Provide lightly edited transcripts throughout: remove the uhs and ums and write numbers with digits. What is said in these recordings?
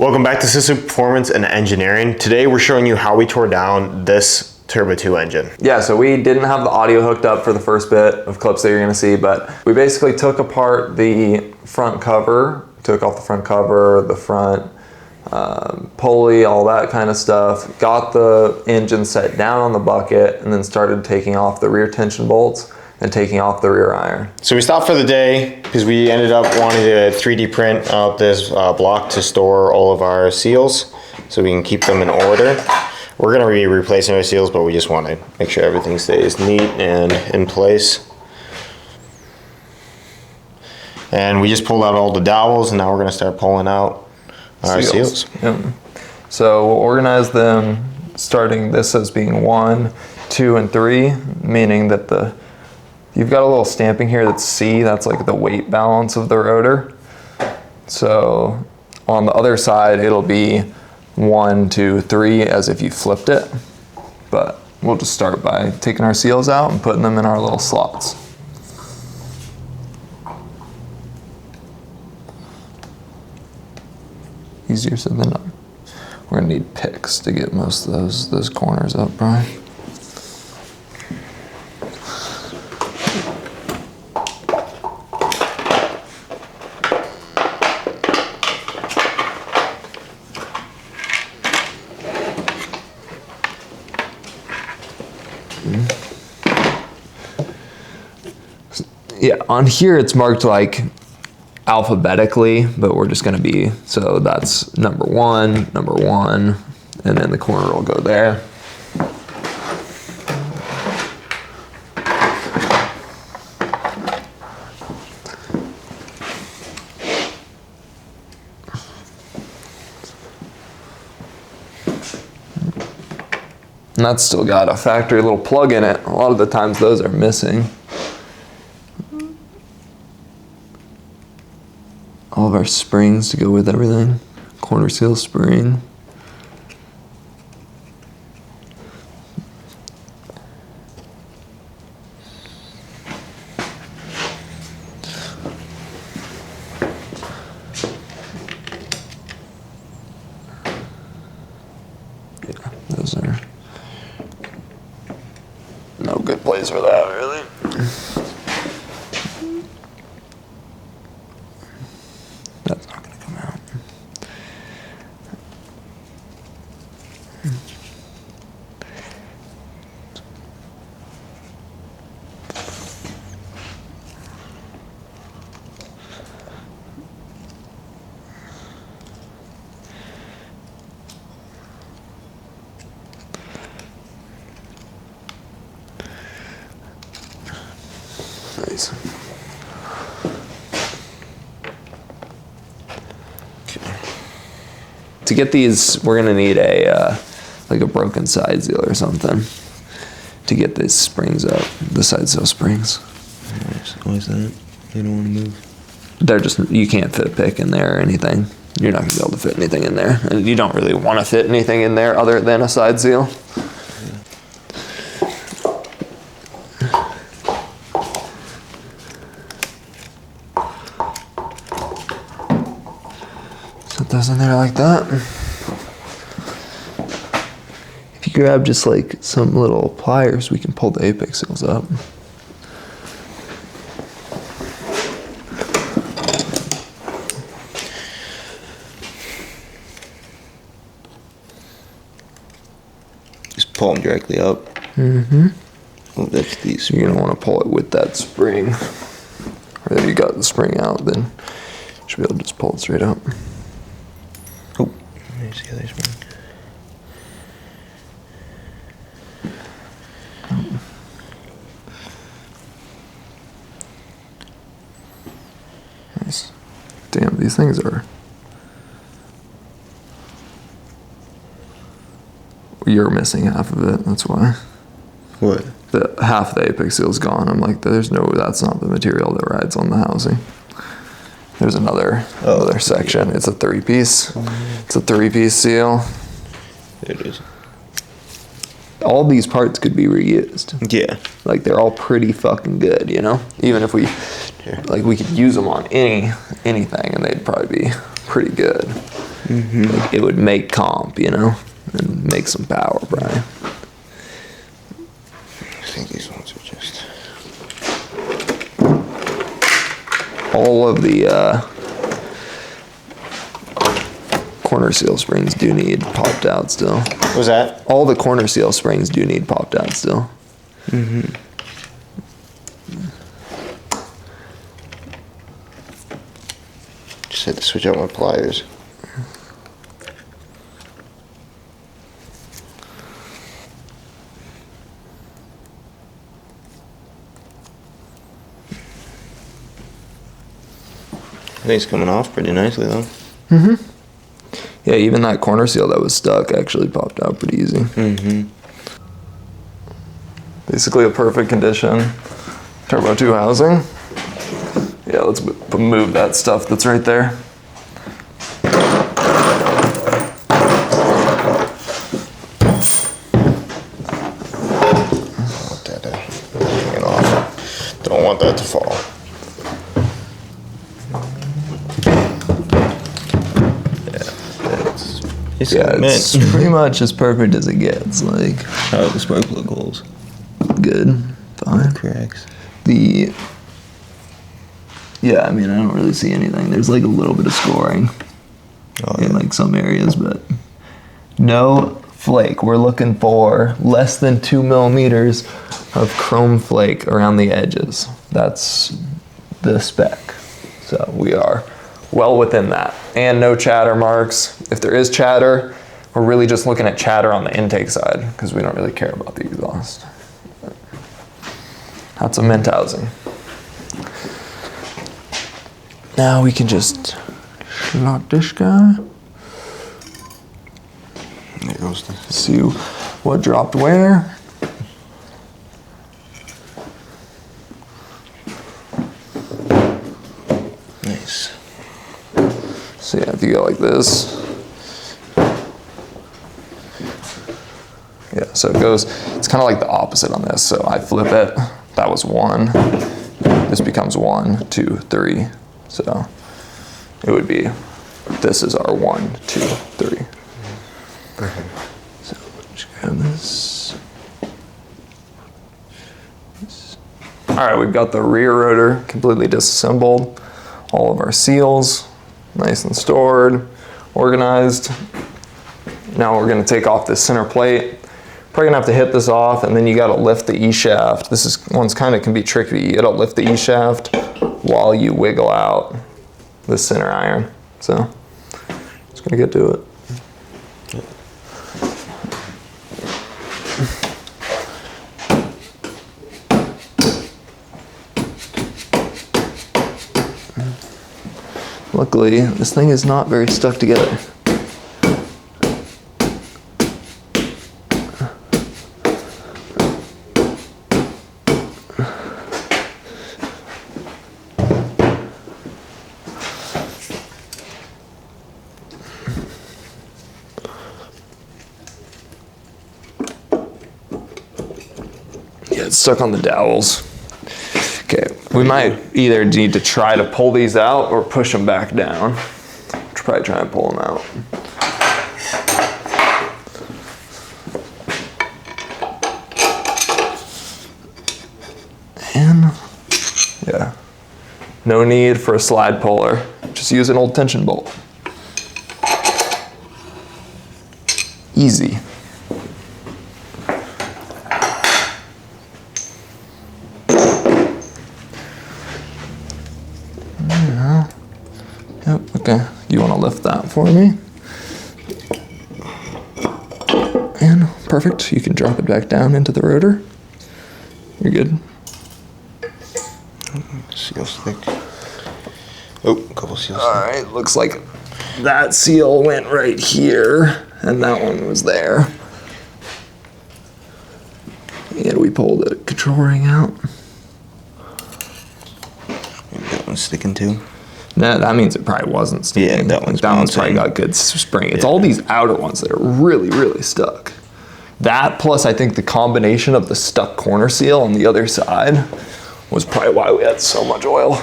Welcome back to Sisu Performance and Engineering. Today we're showing you how we tore down this Turbo 2 engine. Yeah, so we didn't have the audio hooked up for the first bit of clips that you're gonna see, but we basically took apart the front cover, took off the front cover, the front pulley, all that kind of stuff, got the engine set down on the bucket, and then started taking off the rear tension bolts and taking off the rear iron. So we stopped for the day because we ended up wanting to 3D print out this block to store all of our seals so we can keep them in order. We're gonna be replacing our seals, but we just want to make sure everything stays neat and in place. And we just pulled out all the dowels, and now we're gonna start pulling out our seals. Yep. So we'll organize them starting this as being 1, 2, and 3, meaning that you've got a little stamping here that's C, that's like the weight balance of the rotor. So on the other side, it'll be 1, 2, 3 as if you flipped it. But we'll just start by taking our seals out and putting them in our little slots. Easier said than done. We're gonna need picks to get most of those corners up, Brian. Yeah, on here it's marked like alphabetically, but we're just gonna be, so that's number 1, and then the corner will go there. And that's still got a factory little plug in it. A lot of the times those are missing. All of our springs to go with everything. Corner seal spring. Yeah, those are no good place for that, really. That's not going to come out. Nice. To get these, we're gonna need like a broken side seal or something to get these springs up, the side seal springs. Why is that? They don't want to move. They're just, you can't fit a pick in there or anything. You're not gonna be able to fit anything in there. And you don't really want to fit anything in there other than a side seal. Put those in there like that. If you grab just like some little pliers, we can pull the apex seals up. Just pull them directly up. Mm-hmm. Oh, that's these. You're gonna want to pull it with that spring. Or if you got the spring out, then you should be able to just pull it straight up. Oh, there's the other spring. Nice. Damn, these things are. You're missing half of it, that's why. What? The half the apex seal's gone. I'm like, that's not the material that rides on the housing. There's another section. It's a 3-piece. It's a 3-piece seal. It is. all these parts could be reused. Yeah. Like they're all pretty fucking good, you know? Even if we, like we could use them on anything and they'd probably be pretty good. Like, it would make comp, you know, and make some power, Brian. I think these ones are just... All of the corner seal springs do need popped out still. What was that? All the corner seal springs do need popped out still. Just had to switch out my pliers. I think it's coming off pretty nicely though. Yeah, even that corner seal that was stuck actually popped out pretty easy. Basically a perfect condition. Turbo 2 housing. Yeah, let's move that stuff that's right there. Hanging off. Don't want that to fall. It's Yeah, it's pretty much as perfect as it gets. Like, how are the spark plug holes? good, fine. Cracks. Yeah, I mean, I don't really see anything. There's like a little bit of scoring in like some areas, but no flake. We're looking for less than 2 millimeters of chrome flake around the edges. That's the spec. So we are well within that. And no chatter marks. If there is chatter, we're really just looking at chatter on the intake side because we don't really care about the exhaust. That's a mint housing. Now we can just slot this guy. There goes the... See what dropped where. Nice. So yeah, if you go like this. Yeah, so it goes, it's kind of like the opposite on this. So I flip it, that was 1. This becomes 1, 2, 3. So it would be, this is our 1, 2, 3. So just grab this. All right, we've got the rear rotor completely disassembled. All of our seals, nice and stored, organized. Now we're gonna take off this center plate. Probably gonna have to hit this off, and then you gotta lift the E-shaft. One's kind of can be tricky. You gotta lift the E-shaft while you wiggle out the center iron. So, just gonna get to it. Luckily, this thing is not very stuck together. Yeah, it's stuck on the dowels. Okay, we might either need to try to pull these out or push them back down. Should probably try and pull them out. And yeah, no need for a slide puller. Just use an old tension bolt. Easy. Yep, okay. You want to lift that for me? And perfect. You can drop it back down into the rotor. You're good. Seal stick. Oh, a couple seals. All right, looks like that seal went right here, and that one was there. And we pulled the control ring out. Maybe that one's sticking too. No, that means it probably wasn't sticking. Yeah, that one's probably got good spring. It's all these outer ones that are really, really stuck. That plus I think the combination of the stuck corner seal on the other side was probably why we had so much oil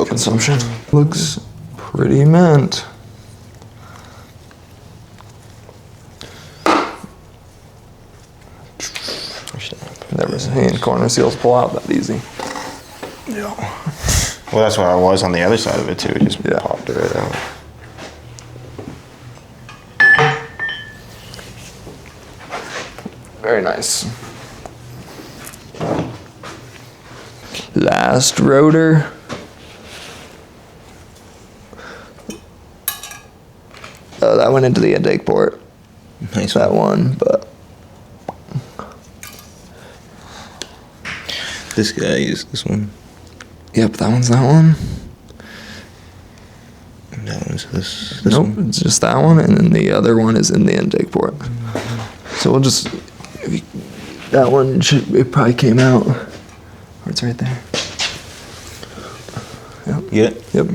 consumption. Looks pretty mint. Never seen corner seals pull out that easy. Yeah. Well, that's what I was on the other side of it too. It just popped it right out. Very nice. Last rotor. Oh, that went into the intake port. Nice. That one, but this guy used this one. yep, that one's that one. And that one's this Nope, one. it's just that one, and then the other one is in the intake port. So we'll just, that one it probably came out. Or it's right there. Yep. Yeah. Yep.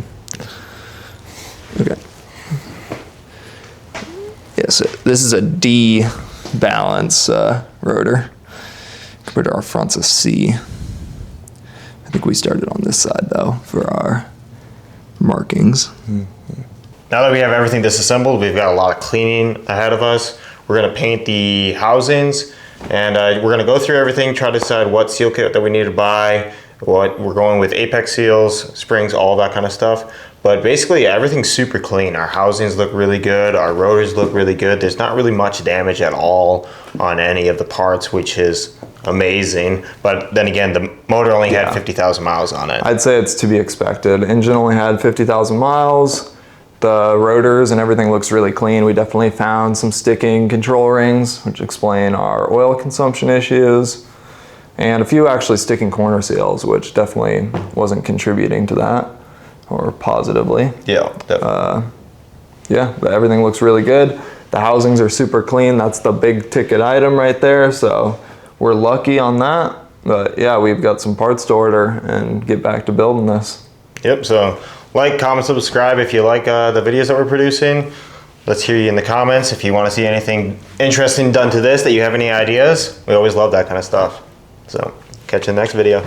Okay. Yes, this is a D balance rotor compared to our front's a C. I think we started on this side though for our markings. Now that we have everything disassembled, we've got a lot of cleaning ahead of us. We're gonna paint the housings, and we're gonna go through everything, try to decide what seal kit that we need to buy, what we're going with apex seals, springs, all that kind of stuff. But basically everything's super clean. Our housings look really good, our rotors look really good. There's not really much damage at all on any of the parts, which is amazing. But then again, the motor only had 50,000 miles on it. I'd say it's to be expected. Engine only had 50,000 miles. The rotors and everything looks really clean. We definitely found some sticking control rings, which explain our oil consumption issues, and a few actually sticking corner seals, which definitely wasn't contributing to that, or positively. Yeah, definitely. Yeah, but everything looks really good. The housings are super clean. That's the big ticket item right there, so we're lucky on that. But yeah, we've got some parts to order and get back to building this. Yep, so like, comment, subscribe if you like the videos that we're producing. Let's hear you in the comments. If you want to see anything interesting done to this, that you have any ideas, we always love that kind of stuff. So catch you in the next video.